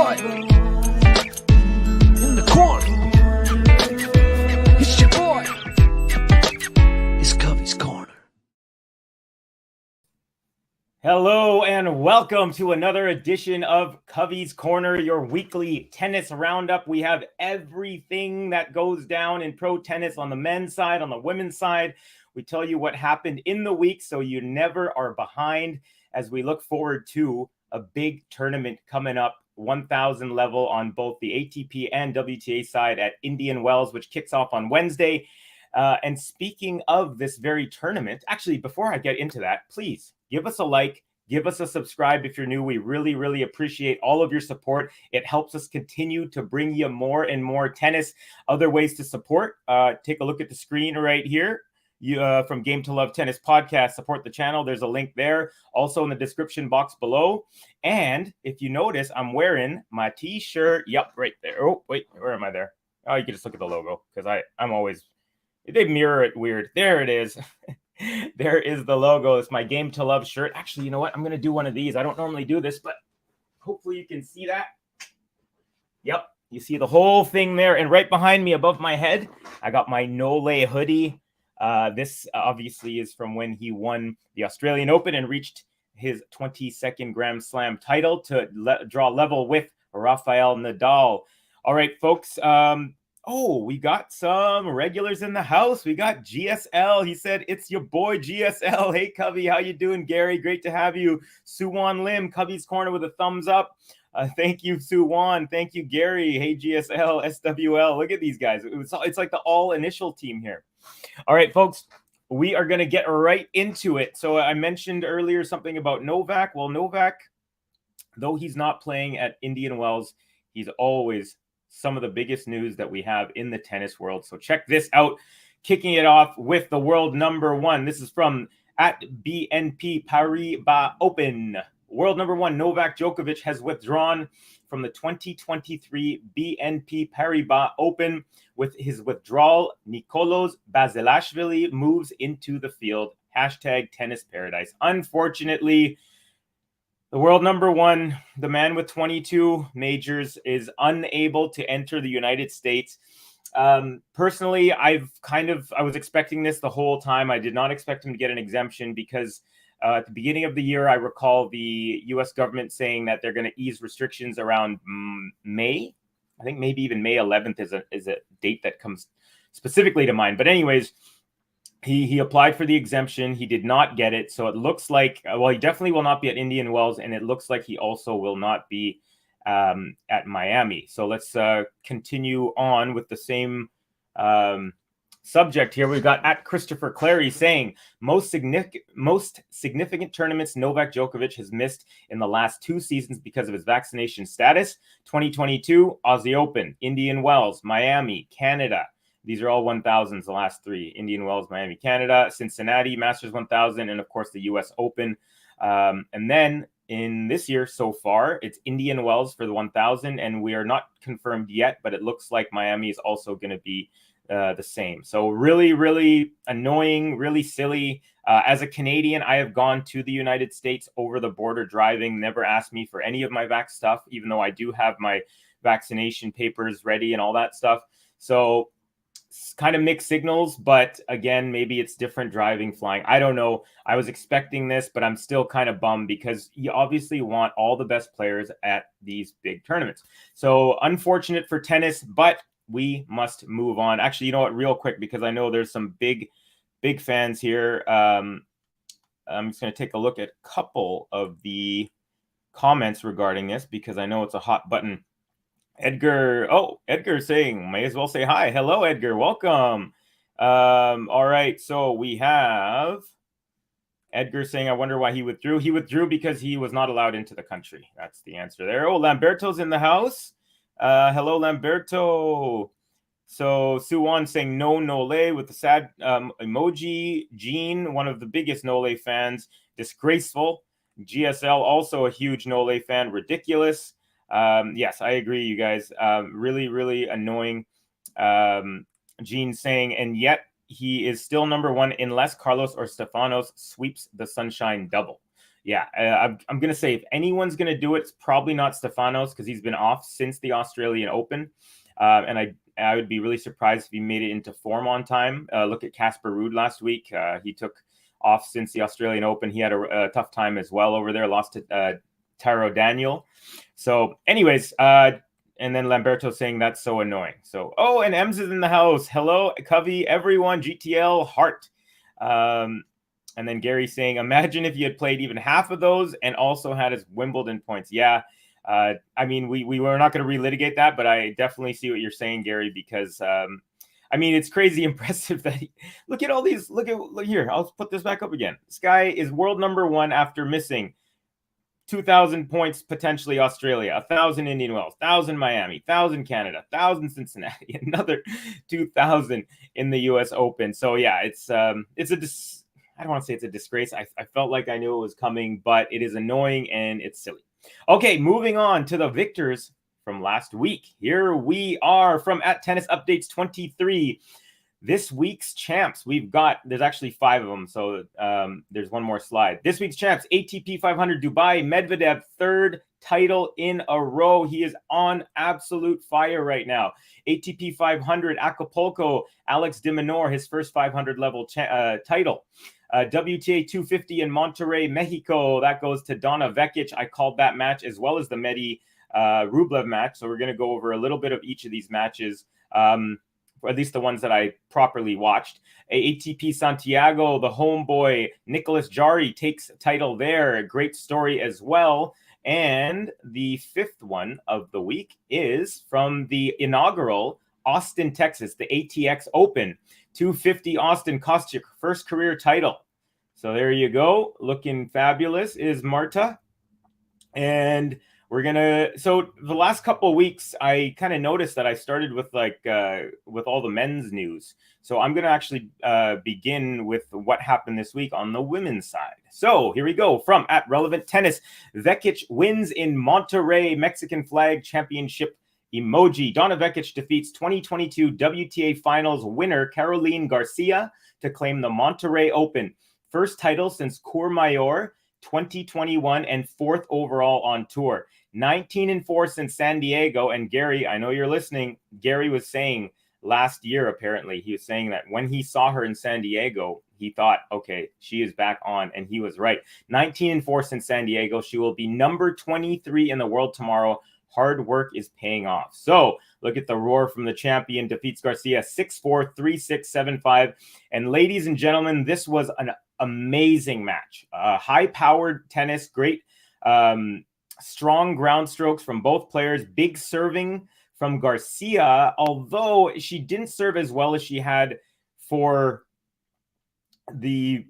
boy in the corner. It's your boy. It's Kavi's corner. Hello and welcome to another edition of Kavi's Corner, your weekly tennis roundup. We have everything that goes down in pro tennis on the men's side, on the women's side. We tell you what happened in the week so you never are behind as we look forward to a big tournament coming up, 1,000 level on both the ATP and WTA side at Indian Wells, which kicks off on Wednesday. And speaking of this very tournament, actually, before I get into that, please give us a like, give us a subscribe if you're new. We really, really appreciate all of your support. It helps us continue to bring you more and more tennis. Other ways to support, take a look at the screen right here. From Game to Love Tennis Podcast, support the channel. There's a link there, also in the description box below. And if you notice, I'm wearing my t-shirt. Yep, right there. Oh, wait, where am I there? Oh, you can just look at the logo because I'm always, they mirror it weird. There it is. There is the logo. It's my Game to Love shirt. Actually, you know what? I'm going to do one of these. I don't normally do this, but hopefully you can see that. Yep, you see the whole thing there. And right behind me above my head, I got my Nole hoodie. This obviously is from when he won the Australian Open and reached his 22nd Grand Slam title to draw level with Rafael Nadal. All right, folks. We got some regulars in the house. We got GSL. He said, it's your boy GSL. Hey, Kavi, how you doing, Gary? Great to have you. Suwon Lim, Kavi's Corner with a thumbs up. Thank you, Suwon. Thank you, Gary. Hey, GSL, SWL. Look at these guys. It's like the all initial team here. All right, folks, we are going to get right into it. So I mentioned earlier something about Novak. Well, Novak, though he's not playing at Indian Wells, he's always some of the biggest news that we have in the tennis world. So check this out. Kicking it off with the world number one. This is from at BNP Paribas Open. World number one, Novak Djokovic, has withdrawn from the 2023 BNP Paribas Open. With his withdrawal, Nicolas Basilashvili moves into the field. Hashtag tennis paradise. Unfortunately, the world number one, the man with 22 majors, is unable to enter the United States. Personally, I was expecting this the whole time. I did not expect him to get an exemption because at the beginning of the year, I recall the U.S. government saying that they're going to ease restrictions around May. I think maybe even May 11th is a date that comes specifically to mind. But anyways, he applied for the exemption. He did not get it. So it looks like, he definitely will not be at Indian Wells. And it looks like he also will not be at Miami. So let's continue on with the same subject here. We've got at Christopher Clary saying most significant tournaments Novak Djokovic has missed in the last 2 seasons because of his vaccination status. 2022 Aussie Open, Indian Wells, Miami, Canada. These are all 1000s, the last 3. Indian Wells, Miami, Canada, Cincinnati, Masters 1000, and of course the US Open. And then in this year so far, it's Indian Wells for the 1000, and we are not confirmed yet, but it looks like Miami is also going to be the same. So really, really annoying, really silly. As a Canadian, I have gone to the United States over the border driving, never asked me for any of my vax stuff, even though I do have my vaccination papers ready and all that stuff. So kind of mixed signals, but again, maybe it's different driving, flying. I don't know. I was expecting this, but I'm still kind of bummed because you obviously want all the best players at these big tournaments. So unfortunate for tennis, but we must move on. Actually, you know what, real quick, because I know there's some big fans here. I'm just going to take a look at a couple of the comments regarding this because I know it's a hot button. Edgar saying, may as well say hi. Hello, Edgar. Welcome. All right. So we have Edgar saying, I wonder why he withdrew. He withdrew because he was not allowed into the country. That's the answer there. Oh, Lamberto's in the house. Hello, Lamberto. So Suwon saying no Nole with the sad emoji. Gene, one of the biggest Nole fans. Disgraceful. GSL, also a huge Nole fan. Ridiculous. Yes, I agree, you guys. Really, really annoying. Gene saying, and yet he is still number one unless Carlos or Stefanos sweeps the Sunshine Double. Yeah, I'm going to say if anyone's going to do it, it's probably not Stefanos because he's been off since the Australian Open. And I would be really surprised if he made it into form on time. Look at Casper Ruud last week. He took off since the Australian Open. He had a tough time as well over there, lost to Taro Daniel. So anyways, and then Lamberto saying that's so annoying. So, and Ems is in the house. Hello, Kavi, everyone, GTL, heart. And then Gary saying, imagine if you had played even half of those and also had his Wimbledon points. Yeah. I mean, we were not going to relitigate that, but I definitely see what you're saying, Gary, because, I mean, it's crazy impressive that look at all these. Look here. I'll put this back up again. This guy is world number one after missing 2,000 points, potentially Australia, 1,000 Indian Wells, 1,000 Miami, 1,000 Canada, 1,000 Cincinnati, another 2,000 in the U.S. Open. So yeah, I don't want to say it's a disgrace. I felt like I knew it was coming, but it is annoying and it's silly. Okay, moving on to the victors from last week. Here we are from at Tennis Updates 23. This week's champs, there's actually 5 of them, so there's one more slide. This week's champs, ATP 500 Dubai, Medvedev, 3rd title in a row. He is on absolute fire right now. ATP 500 Acapulco, Alex de Minaur, his first 500 level title. WTA 250 in Monterrey, Mexico, that goes to Donna Vekic. I called that match as well as the Rublev match, so we're going to go over a little bit of each of these matches. Or at least the ones that I properly watched. ATP Santiago, the homeboy Nicolas Jarry takes title there. A great story as well. And the 5th one of the week is from the inaugural Austin, Texas, the ATX Open. 250 Austin Kostyuk, first career title. So there you go. Looking fabulous is Marta. And so the last couple of weeks, I kind of noticed that I started with with all the men's news. So I'm going to actually begin with what happened this week on the women's side. So here we go from at Relevant Tennis. Vekic wins in Monterrey, Mexican flag championship emoji. Donna Vekic defeats 2022 WTA finals winner Caroline Garcia to claim the Monterrey Open. First title since Courmayeur 2021 and 4th overall on tour. 19-4 since San Diego. And Gary, I know you're listening. Gary was saying last year, apparently, he was saying that when he saw her in San Diego, he thought, okay, she is back on. And he was right. 19-4 since San Diego. She will be number 23 in the world tomorrow. Hard work is paying off. So look at the roar from the champion. Defeats Garcia 6-4, 3-6, 7-5. And ladies and gentlemen, this was an amazing match. High-powered tennis, great strong ground strokes from both players. Big serving from Garcia, although she didn't serve as well as she had for the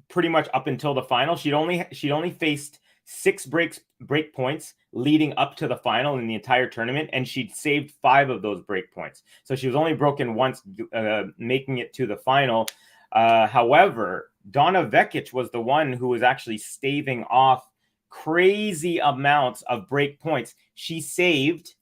pretty much up until the final. She'd only faced 6 break points leading up to the final in the entire tournament, and she'd saved 5 of those break points. So she was only broken once, making it to the final. However, Donna Vekic was the one who was actually staving off crazy amounts of break points. She saved,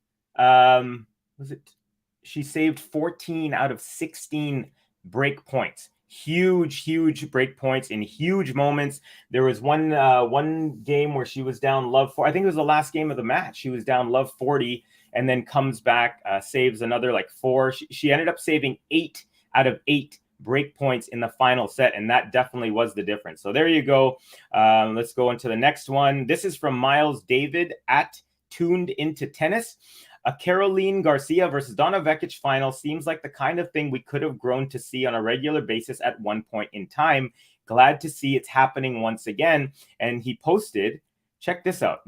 she saved 14 out of 16 break points. Huge break points in huge moments. There was one game where she was down love 4. I think it was the last game of the match. She was down love 40 and then comes back, saves another 4. She ended up saving 8 out of 8 break points in the final set, and that definitely was the difference. So there you go. Let's go into the next one. This is from Miles David at Tuned Into Tennis. A Caroline Garcia versus Donna Vekic final seems like the kind of thing we could have grown to see on a regular basis at one point in time. Glad to see it's happening once again. And he posted, check this out.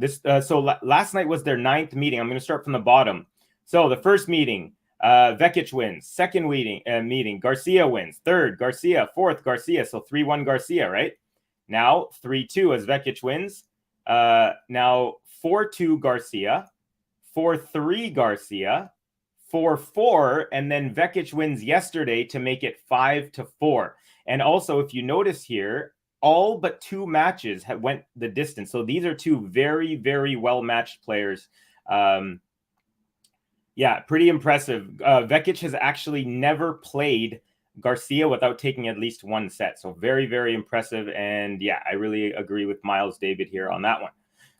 Last night was their 9th meeting. I'm going to start from the bottom. So the first meeting, Vekic wins. Second meeting, Garcia wins. Third, Garcia. Fourth, Garcia. So 3-1 Garcia, right? Now 3-2 as Vekic wins. Now 4-2 Garcia. 4-3 Garcia. 4-4, and then Vekic wins yesterday to make it 5-4. And also, if you notice here, all but 2 matches went the distance. So these are 2 very, very well-matched players. Yeah, pretty impressive. Vekic has actually never played Garcia without taking at least one set. So very, very impressive. And yeah, I really agree with Miles David here on that one.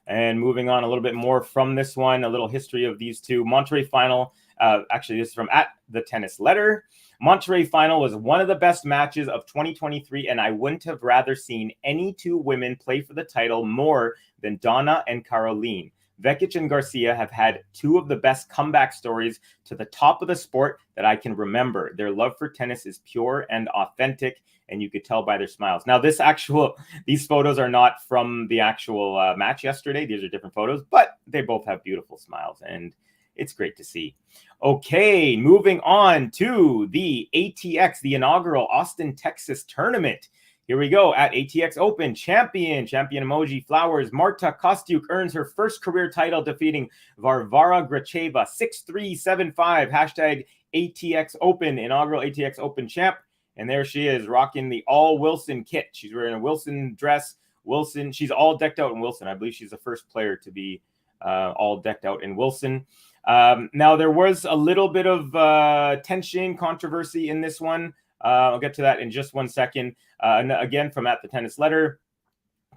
And moving on a little bit more from this one, a little history of these two. Monterrey final, actually this is from at the Tennis Letter. Monterrey final was one of the best matches of 2023, and I wouldn't have rather seen any two women play for the title more than Donna and Caroline. Vekic and Garcia have had two of the best comeback stories to the top of the sport that I can remember. Their love for tennis is pure and authentic, and you could tell by their smiles. Now, these photos are not from the actual match yesterday. These are different photos, but they both have beautiful smiles, and it's great to see. Okay, moving on to the ATX, the inaugural Austin, Texas tournament. Here we go at ATX Open. Champion emoji, flowers. Marta Kostyuk earns her first career title, defeating Varvara Gracheva 6-3, 7-5. Hashtag ATX Open, inaugural ATX Open champ. And there she is, rocking the all Wilson kit. She's wearing a Wilson dress. Wilson, she's all decked out in Wilson. I believe she's the first player to be all decked out in Wilson. Now, there was a little bit of tension, controversy in this one. I'll get to that in just 1 second. And again, from at the Tennis Letter,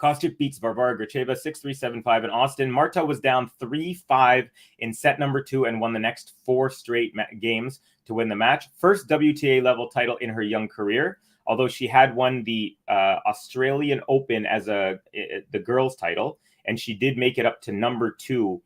Kostyuk beats Varvara Gracheva 6-3, 7-5 in Austin. Marta was down 3-5 in set number 2 and won the next 4 straight games to win the match. First WTA level title in her young career, although she had won the Australian Open as the girls title, and she did make it up to number 2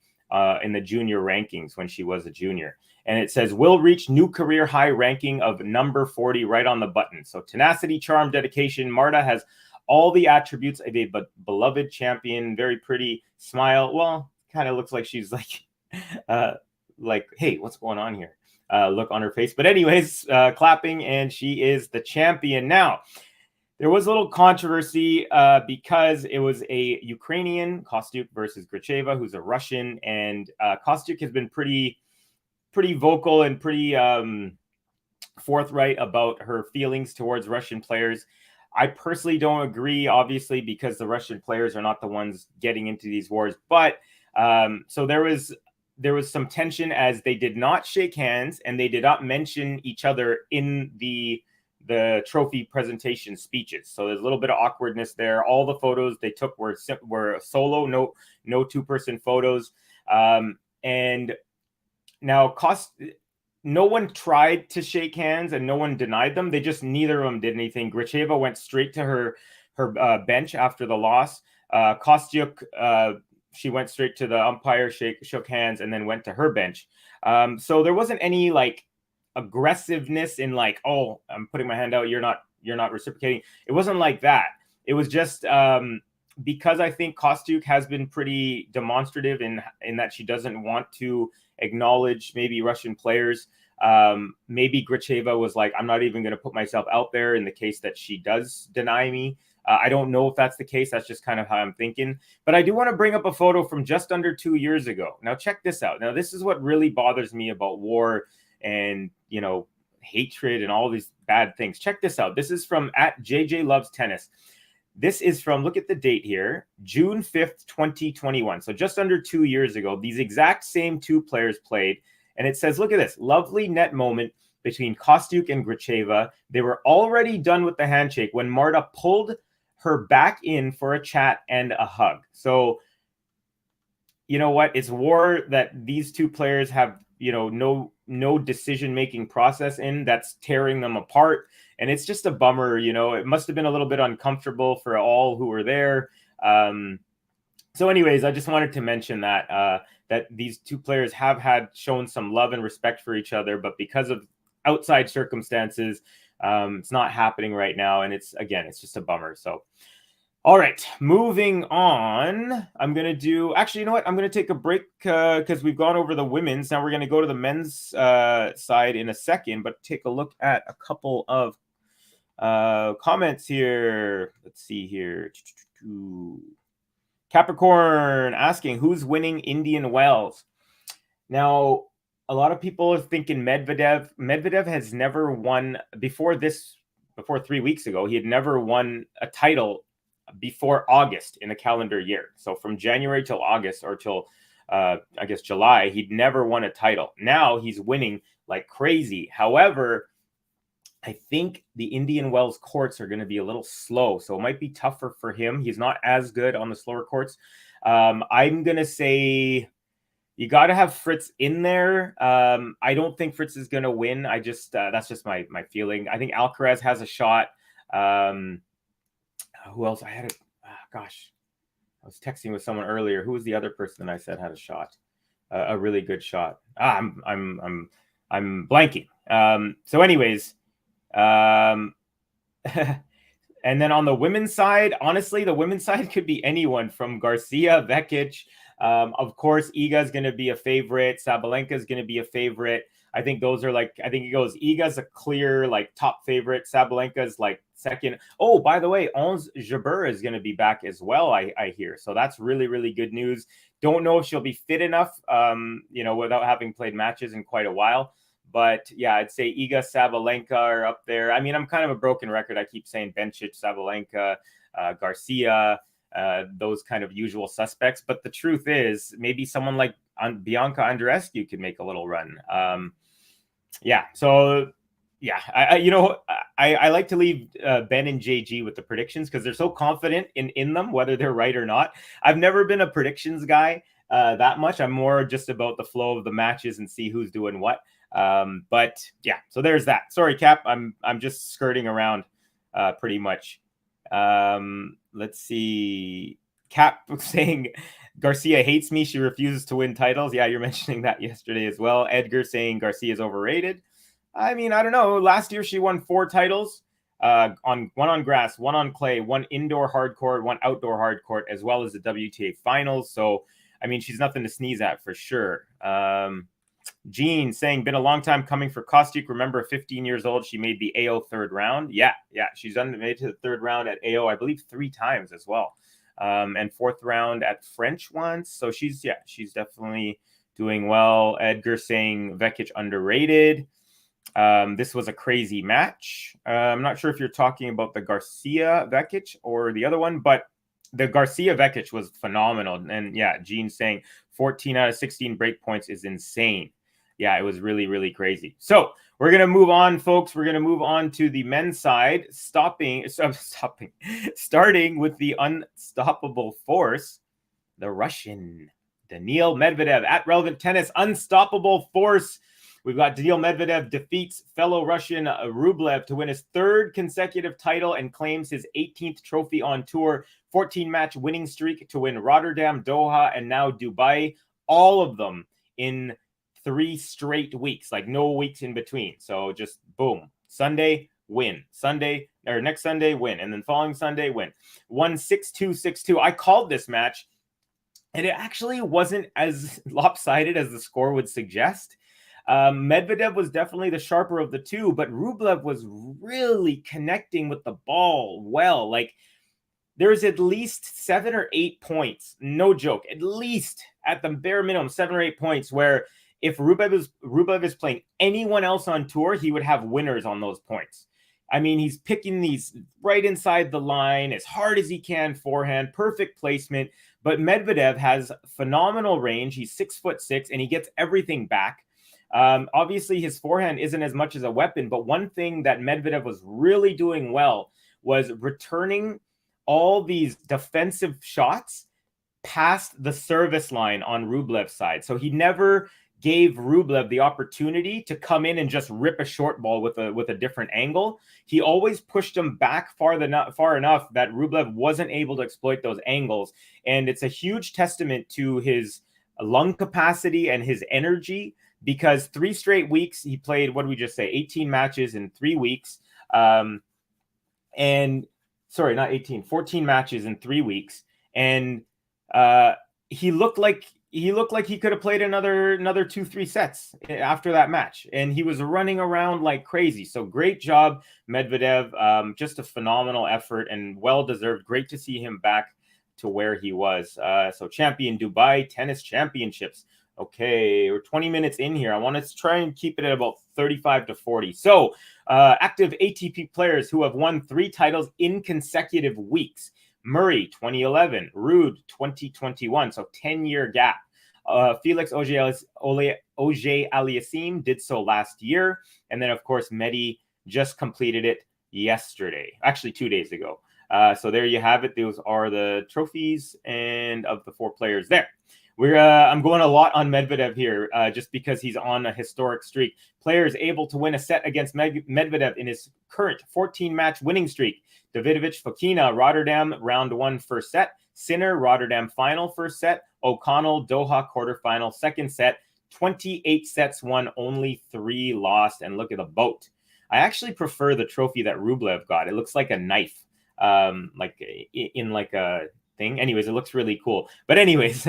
in the junior rankings when she was a junior. And it says, will reach new career high ranking of number 40 right on the button. So tenacity, charm, dedication. Marta has all the attributes of a beloved champion. Very pretty smile. Well, kind of looks like she's like, hey, what's going on here? Look on her face. But anyways, clapping, and she is the champion. Now, there was a little controversy because it was a Ukrainian, Kostyuk, versus Gracheva, who's a Russian. And Kostyuk has been pretty vocal and pretty forthright about her feelings towards Russian players. I personally don't agree, obviously, because the Russian players are not the ones getting into these wars. But so there was some tension, as they did not shake hands and they did not mention each other in the trophy presentation speeches. So there's a little bit of awkwardness there. All the photos they took were solo, no two-person photos. And now, no one tried to shake hands and no one denied them. They just, neither of them did anything. Gracheva went straight to her bench after the loss. Kostyuk, she went straight to the umpire, shook hands, and then went to her bench. So there wasn't any like aggressiveness in like, oh, I'm putting my hand out, you're not reciprocating. It wasn't like that. It was just because I think Kostyuk has been pretty demonstrative in that she doesn't want to acknowledge maybe Russian players. Maybe Gracheva was like, I'm not even going to put myself out there in the case that she does deny me. I don't know if that's the case. That's just kind of how I'm thinking. But I do want to bring up a photo from just under 2 years ago. Now, check this out. Now, this is what really bothers me about war and, hatred and all these bad things. Check this out. This is from at JJ Loves Tennis. This is from, look at the date here, June 5th, 2021. So just under 2 years ago, these exact same two players played. And it says, look at this, lovely net moment between Kostyuk and Gracheva. They were already done with the handshake when Marta pulled her back in for a chat and a hug. So, you know what? It's war that these two players have, no decision-making process in, that's tearing them apart. And it's just a bummer, it must have been a little bit uncomfortable for all who were there. So anyways, I just wanted to mention that these two players have shown some love and respect for each other, but because of outside circumstances, it's not happening right now. And it's just a bummer. So, all right, moving on. I'm going to do, actually, you know what? I'm going to take a break because we've gone over the women's. Now we're going to go to the men's side in a second, but take a look at a couple of comments here. Let's see here. Capricorn asking, who's winning Indian Wells? Now, a lot of people are thinking Medvedev. Medvedev has never won before 3 weeks ago. He had never won a title before August in a calendar year. So from January till August, or till July, he'd never won a title. Now he's winning like crazy. However, I think the Indian Wells courts are going to be a little slow, so it might be tougher for him. He's not as good on the slower courts. I'm going to say you got to have Fritz in there. I don't think Fritz is going to win. I just that's just my feeling. I think Alcaraz has a shot. Who else? I had gosh, I was texting with someone earlier. Who was the other person that I said had a shot? A really good shot. I'm blanking. So anyways, and then on the women's side, honestly, the women's side could be anyone from Garcia, Vekic. Of course, Iga is going to be a favorite. Sabalenka is going to be a favorite. I think those are like, I think it goes Iga's a clear like top favorite. Sabalenka's like second. Oh, by the way, Ons Jabeur is going to be back as well, I hear. So that's really, really good news. Don't know if she'll be fit enough, without having played matches in quite a while. But yeah, I'd say Iga, Sabalenka are up there. I mean, I'm kind of a broken record. I keep saying Bencic, Sabalenka, Garcia, those kind of usual suspects. But the truth is, maybe someone like Bianca Andreescu could make a little run. I like to leave Ben and JG with the predictions because they're so confident in them, whether they're right or not. I've never been a predictions guy that much. I'm more just about the flow of the matches and see who's doing what. But yeah, so there's that. Sorry, Cap. I'm just skirting around pretty much. Let's see. Cap saying Garcia hates me. She refuses to win titles. Yeah, you're mentioning that yesterday as well. Edgar saying Garcia is overrated. I mean, I don't know. Last year she won 4 titles. One on grass, 1 on clay, 1 indoor hard court, 1 outdoor hard court, as well as the WTA finals. So, I mean, she's nothing to sneeze at for sure. Jean saying, been a long time coming for Kostyuk. Remember, 15 years old, she made the AO third round. Yeah. She's made it to the third round at AO, I believe 3 times as well. And 4th round at French once. So she's definitely doing well. Edgar saying Vekic underrated. This was a crazy match. I'm not sure if you're talking about the Garcia Vekic or the other one, but the Garcia Vekic was phenomenal. And yeah, Gene saying 14 out of 16 break points is insane. Yeah, it was really, really crazy. So we're going to move on, folks. We're going to move on to the men's side, starting with the unstoppable force, the Russian Daniil Medvedev at Relevant Tennis. Unstoppable force. We've got Daniil Medvedev defeats fellow Russian Rublev to win his 3rd consecutive title and claims his 18th trophy on tour. 14-match winning streak to win Rotterdam, Doha, and now Dubai. All of them in 3 straight weeks, like no weeks in between. So just boom. Sunday, win. Next Sunday, win. And then following Sunday, win. 1-6-2, 6-2. I called this match, and it actually wasn't as lopsided as the score would suggest. Medvedev was definitely the sharper of the two, but Rublev was really connecting with the ball well. Like, there's at least 7 or 8 points, no joke, at least at the bare minimum 7 or 8 points where if Rublev is playing anyone else on tour, he would have winners on those points. I mean, he's picking these right inside the line as hard as he can, forehand, perfect placement. But Medvedev has phenomenal range. He's 6'6", and he gets everything back. Obviously, his forehand isn't as much as a weapon, but one thing that Medvedev was really doing well was returning all these defensive shots past the service line on Rublev's side. So he never gave Rublev the opportunity to come in and just rip a short ball with a different angle. He always pushed him back far enough that Rublev wasn't able to exploit those angles. And it's a huge testament to his lung capacity and his energy, because 3 straight weeks he played, what did we just say, 18 matches in 3 weeks. 14 matches in 3 weeks. And he looked like he could have played another 2-3 sets after that match, and he was running around like crazy. So great job, Medvedev. Just a phenomenal effort and well-deserved. Great to see him back to where he was. So champion Dubai Tennis Championships. Okay, we're 20 minutes in here. I want to try and keep it at about 35 to 40. So active ATP players who have won 3 titles in consecutive weeks. Murray, 2011. Ruud, 2021. So 10-year gap. Felix Auger-Aliassime did so last year. And then, of course, Mehdi just completed it yesterday, actually 2 days ago. So there you have it. Those are the trophies and of the 4 players there. I'm going a lot on Medvedev here, just because he's on a historic streak. Players able to win a set against Medvedev in his current 14-match winning streak. Davidovich, Fokina, Rotterdam, round 1, first set. Sinner, Rotterdam, final, first set. O'Connell, Doha, quarterfinal, second set. 28 sets won, only 3 lost. And look at the boat. I actually prefer the trophy that Rublev got. It looks like a knife, like in like a thing. Anyways, it looks really cool. But anyways,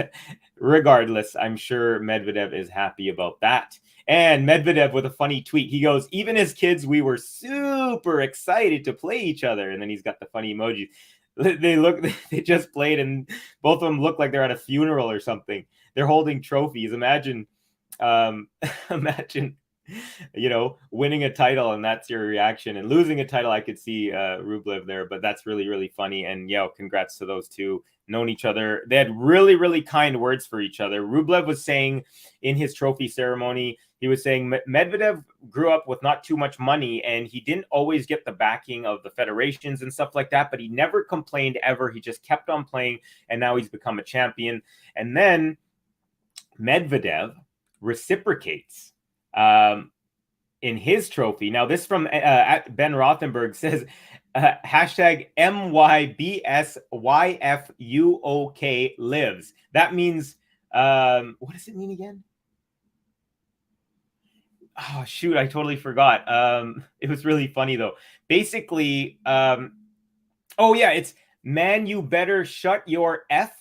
regardless, I'm sure Medvedev is happy about that. And Medvedev with a funny tweet. He goes, even as kids, we were super excited to play each other. And then he's got the funny emoji. They just played and both of them look like they're at a funeral or something. They're holding trophies. Imagine, winning a title and that's your reaction, and losing a title. I could see Rublev there, but that's really, really funny. And congrats to those two. Known each other. They had really, really kind words for each other. Rublev was saying in his trophy ceremony, he was saying Medvedev grew up with not too much money and he didn't always get the backing of the federations and stuff like that, but he never complained ever. He just kept on playing and now he's become a champion. And then Medvedev reciprocates in his trophy. Now this from at Ben Rothenberg says, hashtag MYBSYFUOK lives. That means, what does it mean again? Oh, shoot, I totally forgot. It was really funny, though. Basically, it's, man, you better shut your F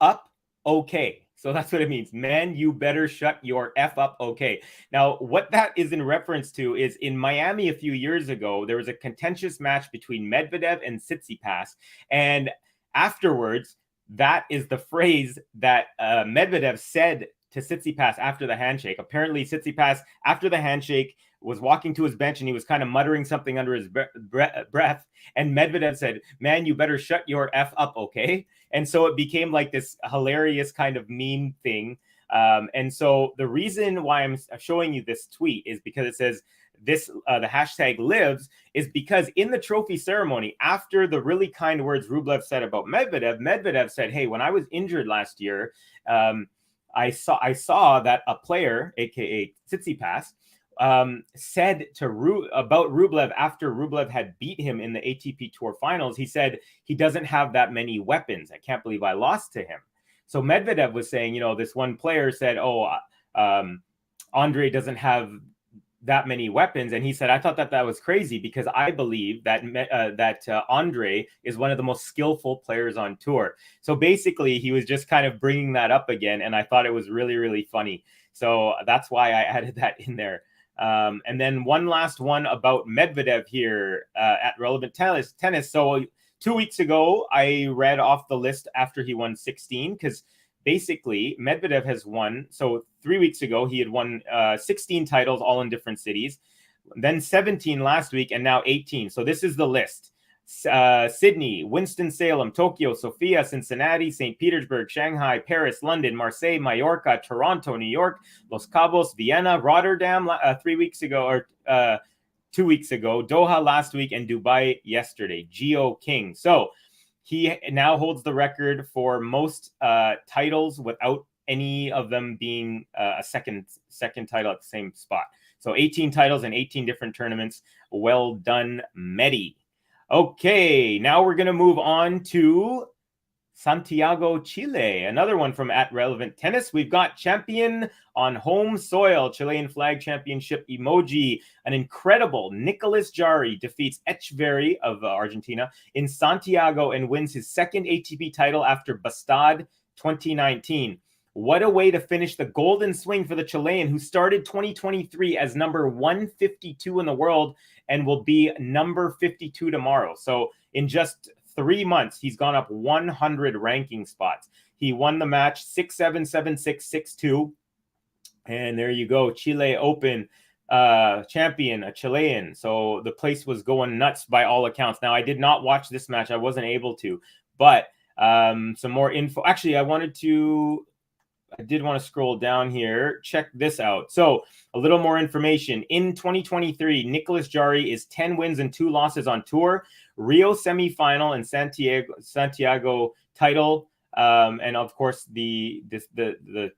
up, okay. So that's what it means. Man, you better shut your F up, okay. Now, what that is in reference to is in Miami a few years ago, there was a contentious match between Medvedev and Tsitsipas. And afterwards, that is the phrase that Medvedev said to Tsitsipas after the handshake. Apparently, Tsitsipas, after the handshake, was walking to his bench and he was kind of muttering something under his breath. And Medvedev said, man, you better shut your F up, okay? And so it became like this hilarious kind of meme thing. And so the reason why I'm showing you this tweet is because it says this, the hashtag lives, is because in the trophy ceremony, after the really kind words Rublev said about Medvedev, Medvedev said, hey, when I was injured last year, I saw that a player, aka Tsitsipas, said to about Rublev after Rublev had beat him in the ATP Tour Finals. He said he doesn't have that many weapons. I can't believe I lost to him. So Medvedev was saying, this one player said, Andre doesn't have that many weapons, and he said, I thought that was crazy because I believe that Andre is one of the most skillful players on tour. So basically, he was just kind of bringing that up again, and I thought it was really, really funny. So that's why I added that in there. And then one last one about Medvedev here at Relevant Tennis. So 2 weeks ago, I read off the list after he won 16, because basically Medvedev has won. So 3 weeks ago, he had won 16 titles, all in different cities, then 17 last week, and now 18. So this is the list. Sydney, Winston-Salem, Tokyo, Sofia, Cincinnati, St. Petersburg, Shanghai, Paris, London, Marseille, Mallorca, Toronto, New York, Los Cabos, Vienna, Rotterdam 3 weeks ago, or 2 weeks ago, Doha last week, and Dubai yesterday. Gio King. So he now holds the record for most titles without any of them being a second title at the same spot. So 18 titles in 18 different tournaments. Well done, Medi. Okay, now we're going to move on to Santiago, Chile. Another one from at Relevant Tennis. We've got champion on home soil, Chilean flag championship emoji. An incredible Nicolas Jarry defeats Echeverry of Argentina in Santiago and wins his second ATP title after Bastad 2019. What a way to finish the golden swing for the Chilean, who started 2023 as number 152 in the world and will be number 52 tomorrow. So in just 3 months, he's gone up 100 ranking spots. He won the match 6-7, 7-6, 6-2. And there you go, Chile Open champion, a Chilean. So the place was going nuts by all accounts. Now, I did not watch this match. I wasn't able to. But some more info. Actually, I wanted to I did want to scroll down here. Check this out. So a little more information. In 2023, Nicolas Jarry is 10 wins and 2 losses on tour. Rio semifinal and Santiago title. And of course, the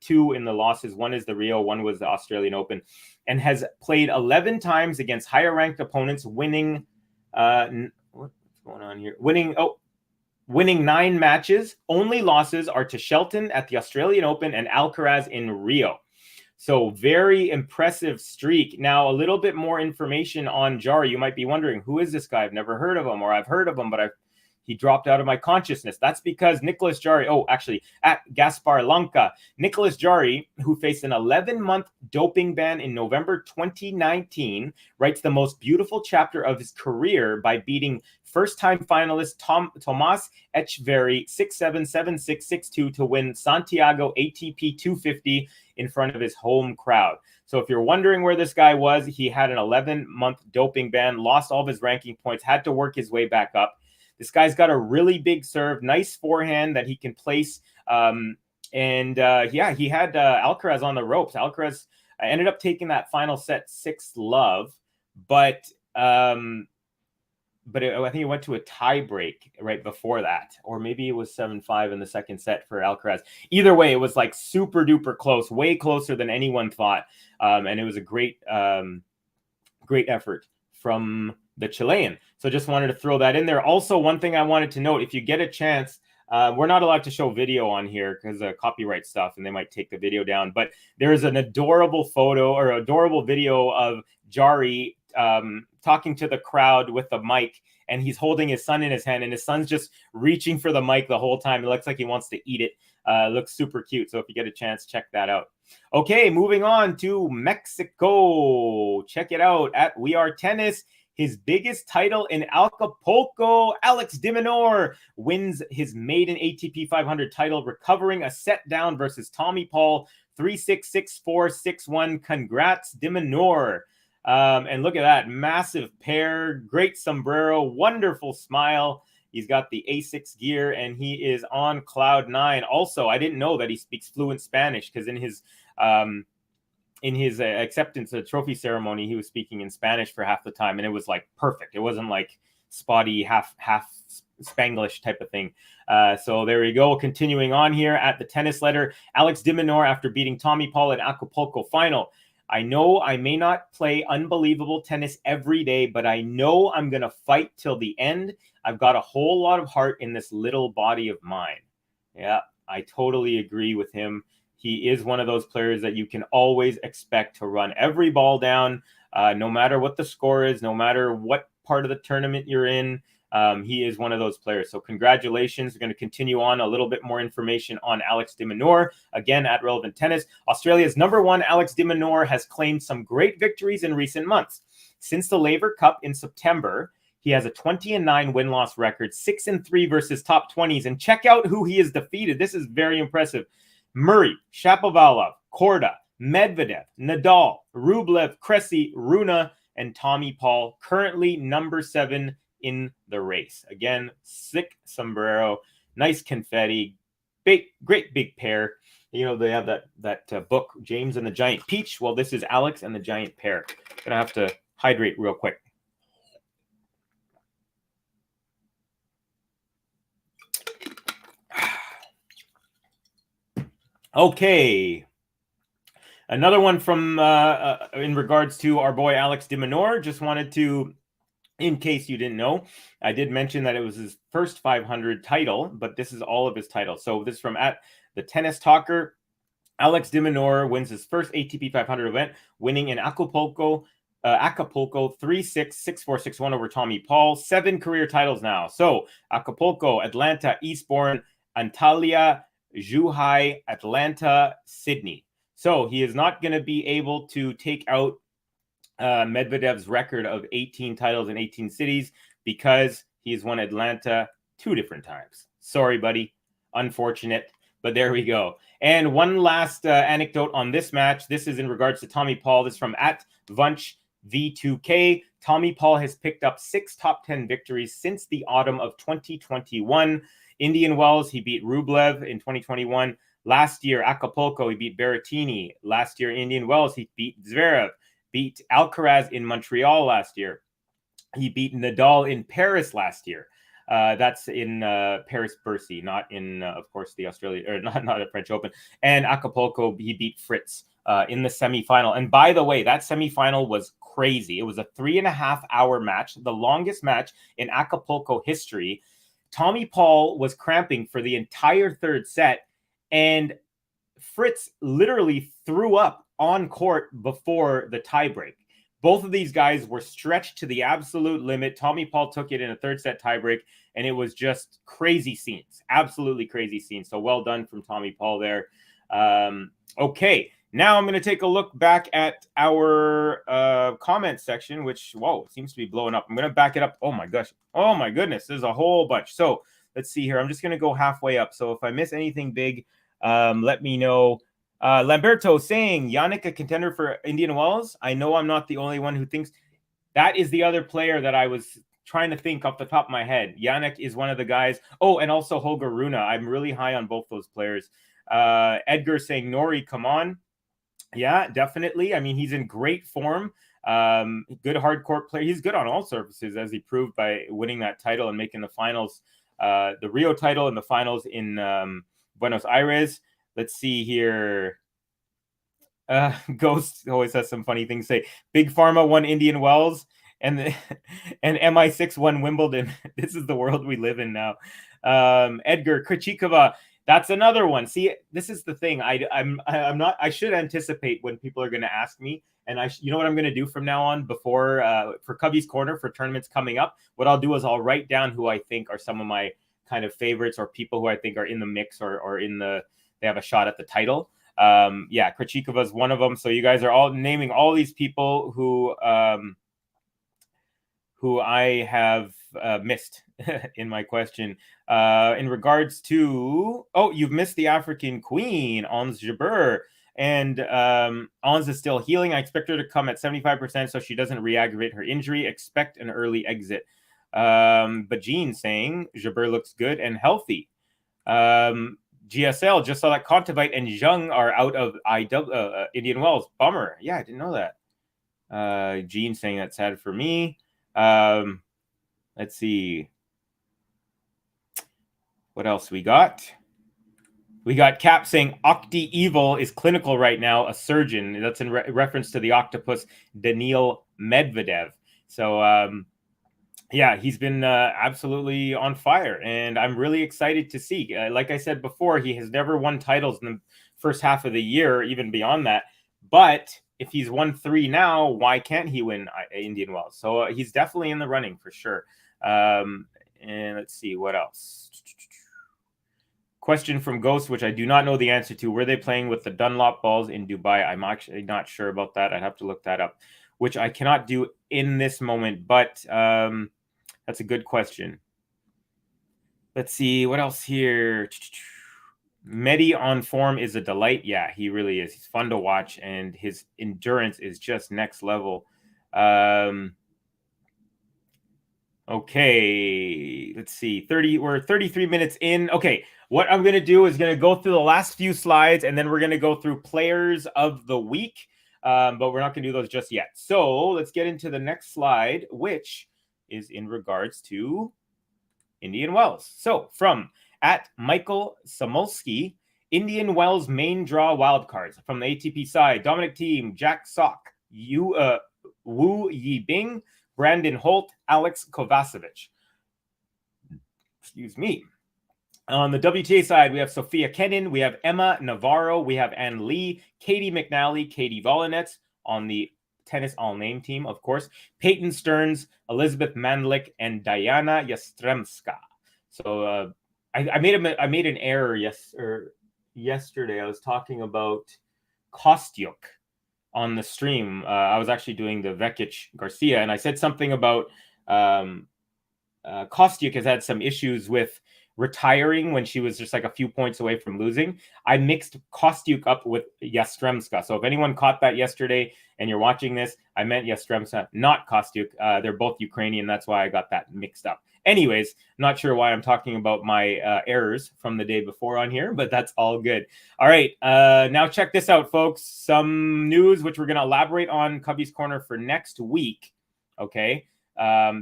2 in the losses, one is the Rio, one was the Australian Open, and has played 11 times against higher ranked opponents, winning what's going on here? Winning 9 matches. Only losses are to Shelton at the Australian Open and Alcaraz in Rio. So very impressive streak. Now, a little bit more information on Jarry. You might be wondering, who is this guy? I've never heard of him, or I've heard of him, but he dropped out of my consciousness. That's because Nicolas Jarry, at Gaspar Lanca, Nicolas Jarry, who faced an 11-month doping ban in November 2019, writes the most beautiful chapter of his career by beating first-time finalist Tomas Echeverry 6-7, 7-6, 6-2 to win Santiago ATP 250 in front of his home crowd. So if you're wondering where this guy was, he had an 11-month doping ban, lost all of his ranking points, had to work his way back up. This guy's got a really big serve, nice forehand that he can place. He had Alcaraz on the ropes. Alcaraz ended up taking that final set 6-love, but I think it went to a tie break right before that, or maybe it was 7-5 in the second set for Alcaraz. Either way, it was like super duper close, way closer than anyone thought, and it was a great effort from the Chilean. So just wanted to throw that in there. Also, one thing I wanted to note, if you get a chance, we're not allowed to show video on here because of copyright stuff, and they might take the video down. But there is an adorable photo or adorable video of Jarry talking to the crowd with the mic, and he's holding his son in his hand, and his son's just reaching for the mic the whole time. It looks like he wants to eat it. Looks super cute. So if you get a chance, check that out. Okay, moving on to Mexico. Check it out at We Are Tennis. His biggest title in Acapulco, Alex de Minaur wins his maiden ATP 500 title, recovering a set down versus Tommy Paul, 3-6, 6-4, 6-1. Congrats, de Minaur. And look at that, massive pair, great sombrero, wonderful smile. He's got the A6 gear, and he is on cloud 9. Also, I didn't know that he speaks fluent Spanish, because in his acceptance trophy ceremony, he was speaking in Spanish for half the time, and it was like perfect. It wasn't like spotty half Spanglish type of thing. So there we go. Continuing on here at the tennis letter, Alex de Minaur, after beating Tommy Paul at Acapulco final. I know I may not play unbelievable tennis every day, but I know I'm going to fight till the end. I've got a whole lot of heart in this little body of mine. Yeah, I totally agree with him. He is one of those players that you can always expect to run every ball down, no matter what the score is, no matter what part of the tournament you're in. He is one of those players. So congratulations. We're going to continue on a little bit more information on Alex de Minaur, again, at Relevant Tennis. Australia's #1, Alex de Minaur, has claimed some great victories in recent months. Since the Laver Cup in September, he has a 20-9 win-loss record, 6-3 versus top 20s. And check out who he has defeated. This is very impressive. Murray, Shapovalov, Korda, Medvedev, Nadal, Rublev, Cressy, Runa, and Tommy Paul, currently #7 in the race. Again, sick sombrero, nice confetti, great big pair. You know, they have that book, James and the Giant Peach. Well, this is Alex and the Giant Pear. Gonna have to hydrate real quick. Okay. Another one from in regards to our boy Alex de Minaur. Just wanted to, in case you didn't know, I did mention that it was his first 500 title, but this is all of his titles. So this is from at the Tennis Talker. Alex de Minaur wins his first ATP 500 event, winning in Acapulco 3-6, 6-4, 6-1 over Tommy Paul. 7 career titles now. So Acapulco, Atlanta, Eastbourne, Antalya, Zhuhai, Atlanta, Sydney. So he is not going to be able to take out Medvedev's record of 18 titles in 18 cities because he's won Atlanta 2 different times. Sorry, buddy. Unfortunate, but there we go. And one last anecdote on this match. This is in regards to Tommy Paul. This is from at Vunch V2K. Tommy Paul has picked up 6 top 10 victories since the autumn of 2021. Indian Wells, he beat Rublev in 2021. Last year, Acapulco, he beat Berrettini. Last year, Indian Wells, he beat Zverev, beat Alcaraz in Montreal last year. He beat Nadal in Paris last year. That's in Paris-Bercy, not in, of course, the Australia, or not a French Open. And Acapulco, he beat Fritz in the semifinal. And by the way, that semifinal was crazy. It was a 3.5-hour match, the longest match in Acapulco history. Tommy Paul was cramping for the entire third set, and Fritz literally threw up on court before the tiebreak. Both of these guys were stretched to the absolute limit. Tommy Paul took it in a third set tiebreak, and it was just crazy scenes, absolutely crazy scenes. So well done from Tommy Paul there. Okay, now I'm going to take a look back at our comment section, which, whoa, seems to be blowing up. I'm going to back it up. Oh my gosh. Oh my goodness. There's a whole bunch. So let's see here. I'm just going to go halfway up. So if I miss anything big, let me know. Lamberto saying, Yannick a contender for Indian Wells? I know I'm not the only one who thinks. That is the other player that I was trying to think off the top of my head. Yannick is one of the guys. Oh, and also Holger Rune. I'm really high on both those players. Edgar saying, Nori, come on. Yeah, definitely. I mean, he's in great form. Good hard court player. He's good on all surfaces, as he proved by winning that title and making the finals, the Rio title and the finals in Buenos Aires. Let's see here. Ghost always has some funny things to say. Big Pharma won Indian Wells, and MI6 won Wimbledon. This is the world we live in now. Edgar Krejcikova. That's another one. See, this is the thing. I'm not. I should anticipate when people are going to ask me, and you know what I'm going to do from now on before for Covey's Corner for tournaments coming up. What I'll do is I'll write down who I think are some of my kind of favorites or people who I think are in the mix or in the they have a shot at the title. Yeah, Krejcikova is one of them. So you guys are all naming all these people who I have missed in my question. In regards to, you've missed the African Queen, Ons Jabeur. And Ons is still healing. I expect her to come at 75% so she doesn't re-aggravate her injury. Expect an early exit. Bajin saying, Jabeur looks good and healthy. GSL just saw that Kontaveit and Zheng are out of Indian Wells. Bummer. Yeah, I didn't know that. Gene saying that's sad for me. Let's see. What else we got? We got Cap saying Octi Evil is clinical right now, a surgeon. That's in reference to the octopus Daniil Medvedev. So, yeah, he's been absolutely on fire, and I'm really excited to see. Like I said before, he has never won titles in the first half of the year, even beyond that. But if he's won 3 now, why can't he win Indian Wells? So he's definitely in the running for sure. And let's see, what else? Question from Ghost, which I do not know the answer to. Were they playing with the Dunlop balls in Dubai? I'm actually not sure about that. I'd have to look that up, which I cannot do in this moment. But that's a good question. Let's see. What else here? Medi on form is a delight. Yeah, he really is. He's fun to watch, and his endurance is just next level. Okay, let's see. We're 33 minutes in. Okay, what I'm going to do is going to go through the last few slides, and then we're going to go through players of the week, but we're not going to do those just yet. So let's get into the next slide, which is in regards to Indian Wells. So from at Michael Samolsky, Indian Wells main draw wildcards. From the ATP side, Dominic Thiem, Jack Sock, Wu Yibing, Brandon Holt, Alex Kovacevic. Excuse me. On the WTA side, we have Sophia Kenin, we have Emma Navarro, we have Ann Lee, Katie McNally, Katie Volinets. On the tennis all-name team, of course, Peyton Stearns, Elizabeth Mandlik, and Diana Yastremska. So I made an error yesterday. I was talking about Kostyuk on the stream. I was actually doing the Vekic Garcia, and I said something about Kostyuk has had some issues with retiring when she was just like a few points away from losing. I mixed Kostyuk up with Yastremska. So if anyone caught that yesterday and you're watching this, I meant Yastremska, not Kostyuk. They're both Ukrainian. That's why I got that mixed up. Anyways, not sure why I'm talking about my errors from the day before on here, but that's all good. All right, now check this out, folks. Some news which we're going to elaborate on Cubby's Corner for next week, okay?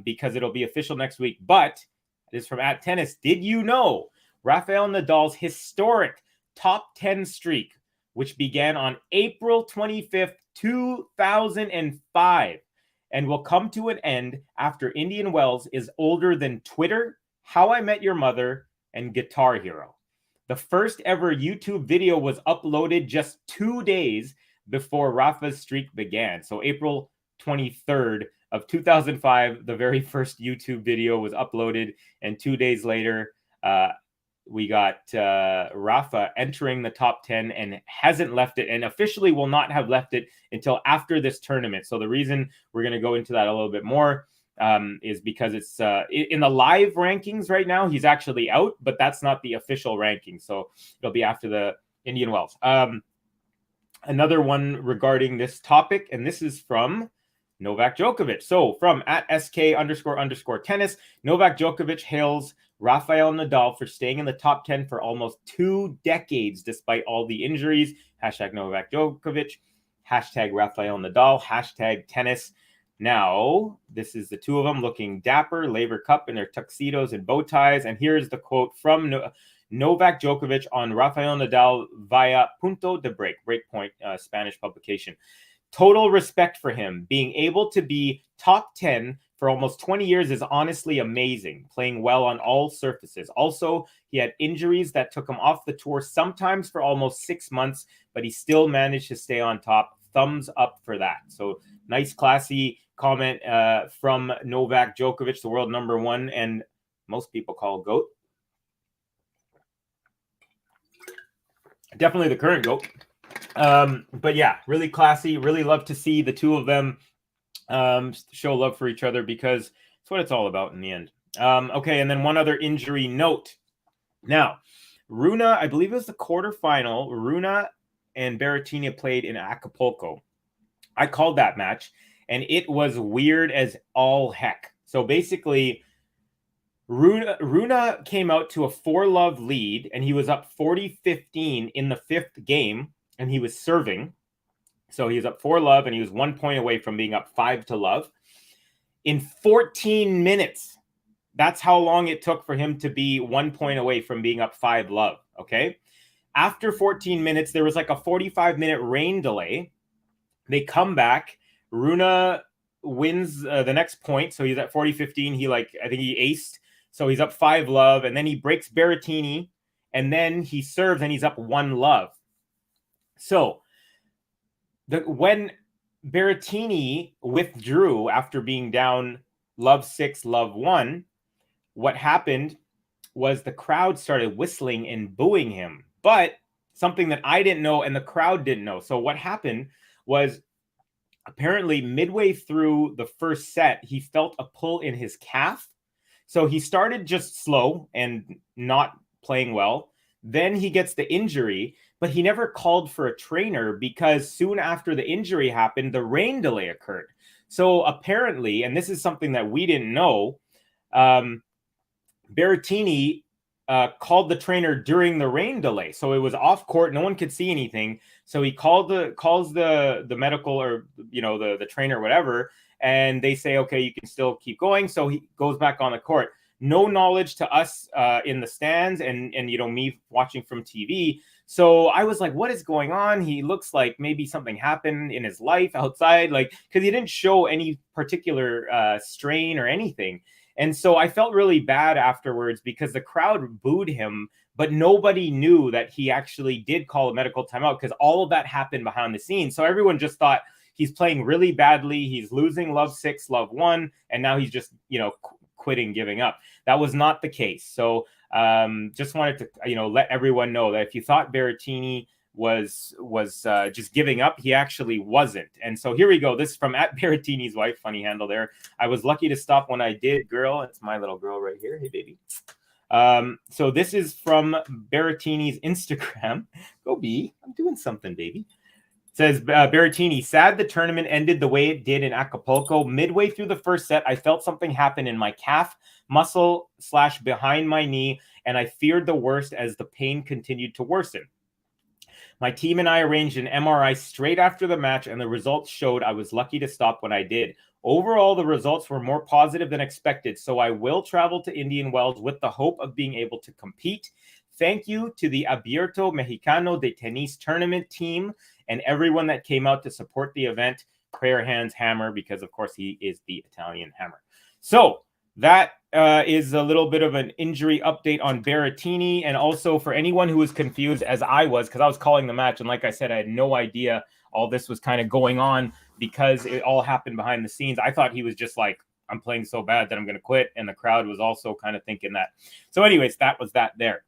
Because it'll be official next week. But this is from @tennis. Did you know Rafael Nadal's historic top 10 streak, which began on April 25th, 2005, and will come to an end after Indian Wells is older than Twitter, How I Met Your Mother, and Guitar Hero. The first ever YouTube video was uploaded just 2 days before Rafa's streak began. So April 23rd of 2005, the very first YouTube video was uploaded, and 2 days later, we got Rafa entering the top 10 and hasn't left it, and officially will not have left it until after this tournament. So the reason we're going to go into that a little bit more is because it's in the live rankings right now, he's actually out, but that's not the official ranking. So it'll be after the Indian Wells. Another one regarding this topic, and this is from Novak Djokovic. So from @SK__tennis, Novak Djokovic hails Rafael Nadal for staying in the top 10 for almost 2 decades, despite all the injuries. #Novak Djokovic, #Rafael Nadal, #tennis. Now, this is the two of them looking dapper, Laver Cup in their tuxedos and bow ties. And here's the quote from Novak Djokovic on Rafael Nadal via Punto de Breakpoint, Spanish publication. Total respect for him. Being able to be top 10 for almost 20 years is honestly amazing, playing well on all surfaces. Also, he had injuries that took him off the tour, sometimes for almost 6 months, but he still managed to stay on top. Thumbs up for that. So nice, classy comment from Novak Djokovic, the world number one, and most people call GOAT. Definitely the current GOAT. But yeah, really classy. Really love to see the two of them show love for each other, because it's what it's all about in the end. Okay, and then one other injury note. Now, Rune, I believe it was the quarterfinal. Rune and Berrettini played in Acapulco. I called that match, and it was weird as all heck. So basically, Rune came out to a 4-love lead, and he was up 40-15 in the 5th game, and he was serving. So he was up 4-love, and he was 1 point away from being up 5-love. In 14 minutes, that's how long it took for him to be 1 point away from being up 5-love, okay? After 14 minutes, there was like a 45-minute rain delay. They come back. Rune wins the next point, so he's at 40-15. I think he aced, so he's up 5-love, and then he breaks Berrettini, and then he serves, and he's up 1-love. So when Berrettini withdrew after being down love 6, love 1, what happened was the crowd started whistling and booing him. But something that I didn't know and the crowd didn't know. So what happened was, apparently midway through the first set, he felt a pull in his calf. So he started just slow and not playing well. Then he gets the injury, but he never called for a trainer because soon after the injury happened, the rain delay occurred. So apparently, and this is something that we didn't know, Berrettini called the trainer during the rain delay. So it was off court. No one could see anything. So he calls the medical, or, the trainer, whatever. And they say, okay, you can still keep going. So he goes back on the court. No knowledge to us in the stands and me watching from TV. So I was like, what is going on? He looks like maybe something happened in his life outside, because he didn't show any particular strain or anything. And so I felt really bad afterwards because the crowd booed him, but nobody knew that he actually did call a medical timeout, because all of that happened behind the scenes. So everyone just thought he's playing really badly. He's losing love 6, love 1, and now he's just, quitting, giving up. That was not the case. So just wanted to, let everyone know that if you thought Berrettini was just giving up, he actually wasn't. And so here we go. This is from @Berrettini's wife, funny handle there. I was lucky to stop when I did, girl. It's my little girl right here. Hey, baby. So this is from Berrettini's Instagram. Go B. I'm doing something, baby. Says Berrettini, sad the tournament ended the way it did in Acapulco. Midway through the first set, I felt something happen in my calf muscle / behind my knee, and I feared the worst as the pain continued to worsen. My team and I arranged an MRI straight after the match, and the results showed I was lucky to stop when I did. Overall, the results were more positive than expected, so I will travel to Indian Wells with the hope of being able to compete. Thank you to the Abierto Mexicano de Tenis tournament team and everyone that came out to support the event. Prayer hands Hammer, because of course he is the Italian Hammer. So that is a little bit of an injury update on Berrettini. And also for anyone who was confused, as I was, because I was calling the match, and like I said, I had no idea all this was kind of going on because it all happened behind the scenes. I thought he was just like, I'm playing so bad that I'm going to quit. And the crowd was also kind of thinking that. So anyways, that was that there.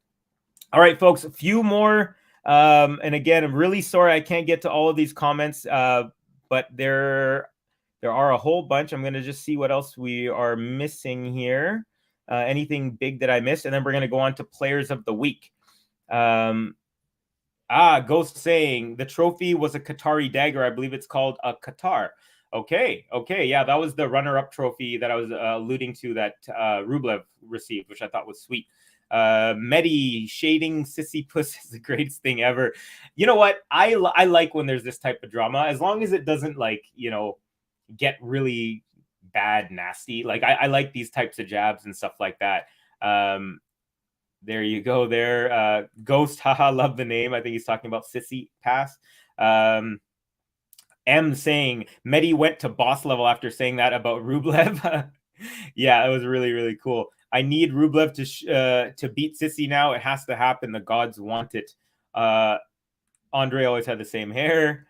All right, folks, a few more. And again, I'm really sorry I can't get to all of these comments, but there are a whole bunch. I'm going to just see what else we are missing here. Anything big that I missed, and then we're going to go on to players of the week. Ghost saying the trophy was a Qatari dagger. I believe it's called a Qatar. Okay. Yeah, that was the runner-up trophy that I was alluding to that Rublev received, which I thought was sweet. Medi shading sissy puss is the greatest thing ever. You know what? I like when there's this type of drama, as long as it doesn't get really bad, nasty. Like I like these types of jabs and stuff like that. There you go there. Ghost, haha, love the name. I think he's talking about sissy pass. M saying Medi went to boss level after saying that about Rublev. Yeah, it was really, really cool. I need Rublev to beat Sissy now. It has to happen. The gods want it. Andre always had the same hair.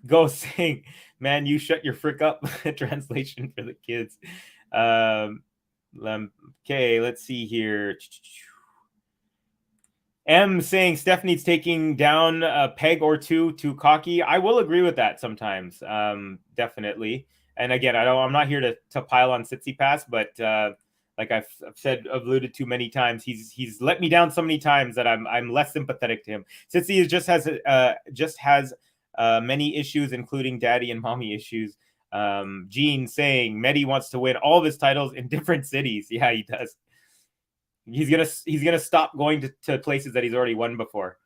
Go saying, man, you shut your frick up. Translation for the kids. Okay, let's see here. M saying Stephanie's taking down a peg or two too cocky. I will agree with that sometimes. Definitely. And again, I'm not here to pile on Tsitsipas, but like I've alluded to many times, he's let me down so many times that I'm less sympathetic to him. Tsitsi just has many issues, including daddy and mommy issues. Gene saying Medi wants to win all of his titles in different cities. Yeah, he does. He's gonna stop going to places that he's already won before.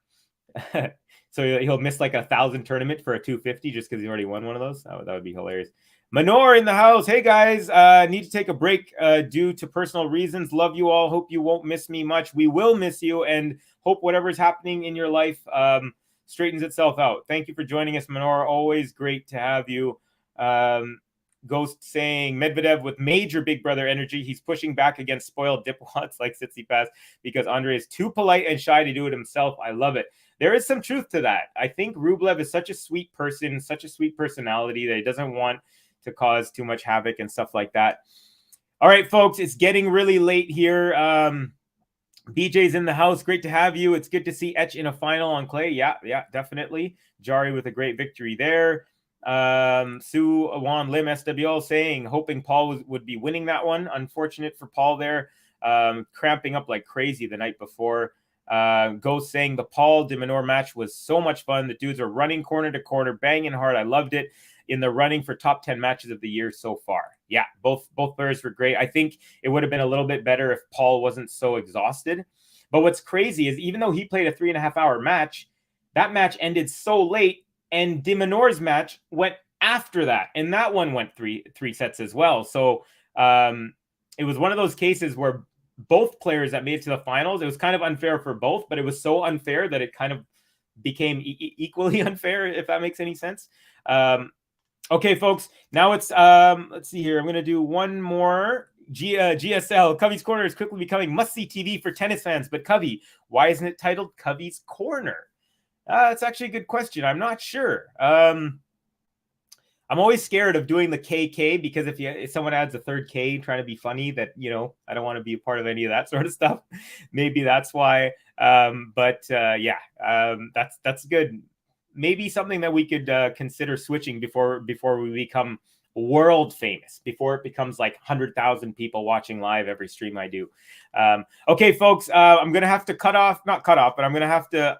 So he'll miss like 1,000 tournament for a 250 just because he already won one of those. That would be hilarious. Minaur in the house. Hey guys, need to take a break due to personal reasons. Love you all. Hope you won't miss me much. We will miss you, and hope whatever's happening in your life straightens itself out. Thank you for joining us, Minaur. Always great to have you. Ghost saying Medvedev with major big brother energy. He's pushing back against spoiled diplots like Tsitsipas because Andre is too polite and shy to do it himself. I love it. There is some truth to that. I think Rublev is such a sweet person, such a sweet personality that he doesn't want to cause too much havoc and stuff like that. All right, folks, it's getting really late here. BJ's in the house. Great to have you. It's good to see Etch in a final on clay. Yeah, definitely. Jarry with a great victory there. Sue Wan Lim SWL saying, hoping Paul would be winning that one. Unfortunate for Paul there. Cramping up like crazy the night before. Ghost saying the Paul de Minaur match was so much fun. The dudes are running corner to corner, banging hard. I loved it. In the running for top 10 matches of the year so far. Yeah, both players were great. I think it would have been a little bit better if Paul wasn't so exhausted. But what's crazy is even though he played a 3.5-hour match, that match ended so late, and de Minaur's match went after that, and that one went three sets as well. So it was one of those cases where both players that made it to the finals, it was kind of unfair for both, but it was so unfair that it kind of became equally unfair, if that makes any sense. Okay, folks, now it's, let's see here. I'm going to do one more. GSL, Covey's Corner is quickly becoming must-see TV for tennis fans. But Covey, why isn't it titled Covey's Corner? That's actually a good question. I'm not sure. I'm always scared of doing the KK because if someone adds a third K trying to be funny, that, I don't want to be a part of any of that sort of stuff. Maybe that's why. That's good. Maybe something that we could consider switching before we become world famous before it becomes like 100,000 people watching live every stream I do. Okay, folks, I'm going to have to not cut off, but I'm going to have to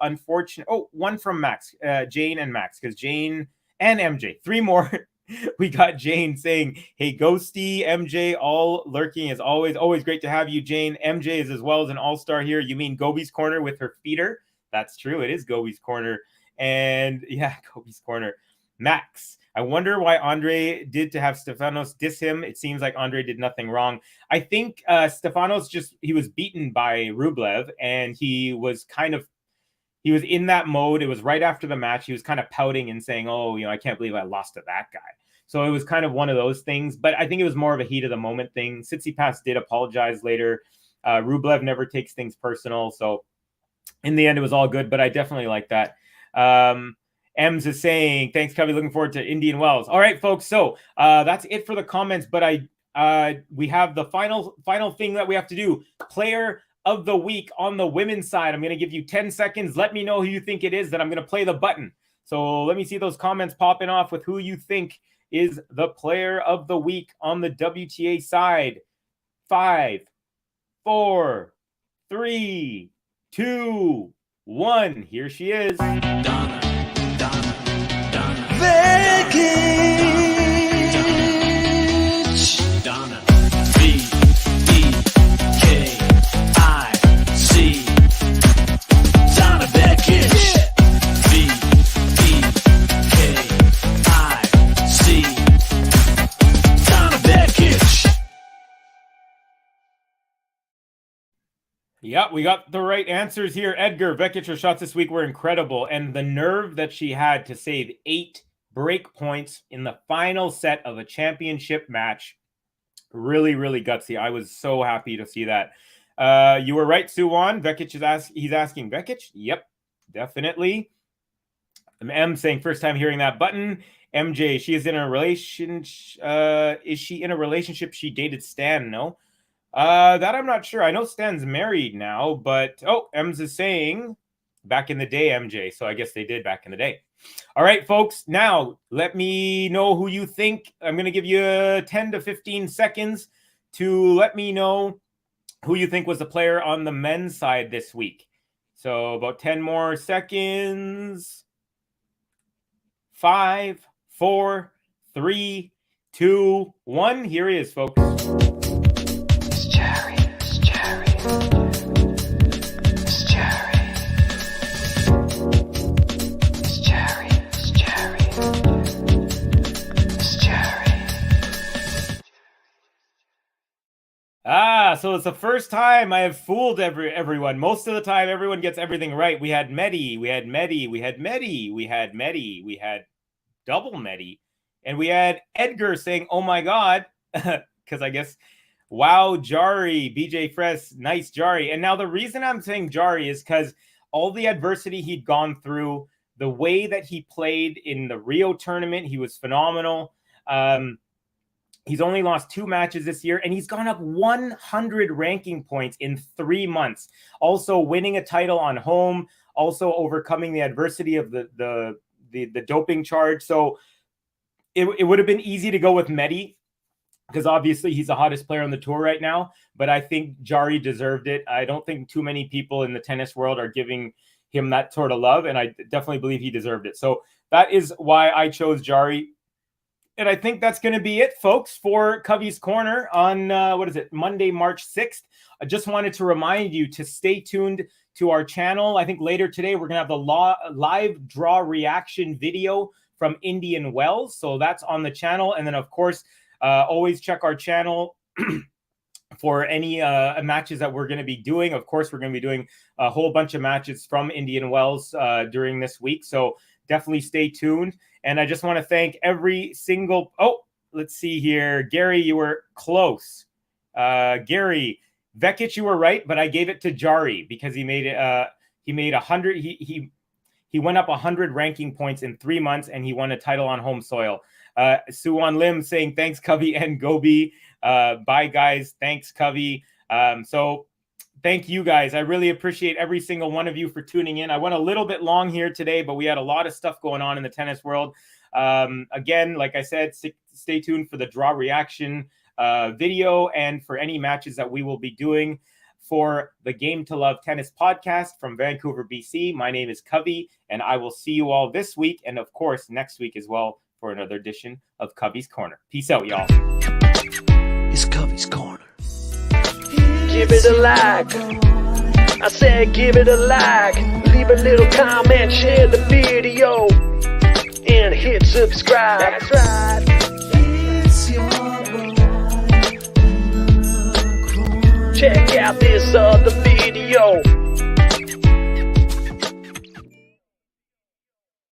one from Max, Jane and Max, because Jane and MJ, 3 more. We got Jane saying, hey, Ghosty, MJ, all lurking as always. Always great to have you, Jane. MJ is as well as an all-star here. You mean Gobi's Corner with her feeder? That's true. It is Gobi's Corner. And yeah, Gobi's Corner. Max, I wonder why Andre did to have Stefanos diss him. It seems like Andre did nothing wrong. I think Stefanos he was beaten by Rublev, and he was in that mode. It was right after the match. He was kind of pouting and saying, oh, I can't believe I lost to that guy. So it was kind of one of those things. But I think it was more of a heat of the moment thing. Tsitsipas did apologize later. Rublev never takes things personal. So in the end, it was all good. But I definitely like that. Ems is saying, thanks, Kavi. Looking forward to Indian Wells. All right, folks. So that's it for the comments. But we have the final thing that we have to do. Player of the week on the women's side. I'm going to give you 10 seconds. Let me know who you think it is. Then I'm going to play the button. So let me see those comments popping off with who you think is the player of the week on the WTA side. 5, 4, 3, 2, 1. Here she is. Donna. Vekic. Donna. Yeah, we got the right answers here. Edgar, Vekic, her shots this week were incredible. And the nerve that she had to save 8 break points in the final set of a championship match. Really, really gutsy. I was so happy to see that. You were right, Suwon. Vekic he's asking Vekic? Yep, definitely. M saying first time hearing that button. MJ, she is in a relationship. Is she in a relationship? She dated Stan, no? That I'm not sure. I know Stan's married now, but Ems is saying back in the day, MJ. So I guess they did back in the day. All right, folks. Now let me know who you think. I'm going to give you 10 to 15 seconds to let me know who you think was the player on the men's side this week. So about 10 more seconds. 5, 4, 3, 2, 1. Here he is, folks. So it's the first time I have fooled everyone. Most of the time, everyone gets everything right. We had Medi, we had Medi, we had Medi, we had Medi, we had double Medi, and we had Edgar saying, oh my God, because I guess, wow, Jarry, BJ Fress, nice Jarry. And now the reason I'm saying Jarry is because all the adversity he'd gone through, the way that he played in the Rio tournament, he was phenomenal. He's only lost 2 matches this year, and he's gone up 100 ranking points in 3 months. Also winning a title on home, also overcoming the adversity of the doping charge. So it would have been easy to go with Medi, because obviously he's the hottest player on the tour right now. But I think Jarry deserved it. I don't think too many people in the tennis world are giving him that sort of love, and I definitely believe he deserved it. So that is why I chose Jarry. And I think that's going to be it, folks, for Kavi's Corner on, Monday, March 6th. I just wanted to remind you to stay tuned to our channel. I think later today, we're going to have the live draw reaction video from Indian Wells. So that's on the channel. And then, of course, always check our channel for any matches that we're going to be doing. Of course, we're going to be doing a whole bunch of matches from Indian Wells during this week. So definitely stay tuned. And I just want to thank every single... let's see here. Gary, you were close. Gary, Vekic, you were right, but I gave it to Jarry because he made it. He made 100. He went up 100 ranking points in 3 months, and he won a title on home soil. Suwon Lim saying thanks, Kavi and Gobi. Bye, guys. Thanks, Kavi. So thank you, guys. I really appreciate every single one of you for tuning in. I went a little bit long here today, but we had a lot of stuff going on in the tennis world. Again, like I said, stay tuned for the draw reaction video and for any matches that we will be doing for the Game to Love Tennis podcast from Vancouver, BC. My name is Kavi, and I will see you all this week and, of course, next week as well for another edition of Kavi's Corner. Peace out, y'all. It's Kavi's Corner. Give it a like. I said give it a like. Leave a little comment, share the video, and hit subscribe. That's right. Check out this other video.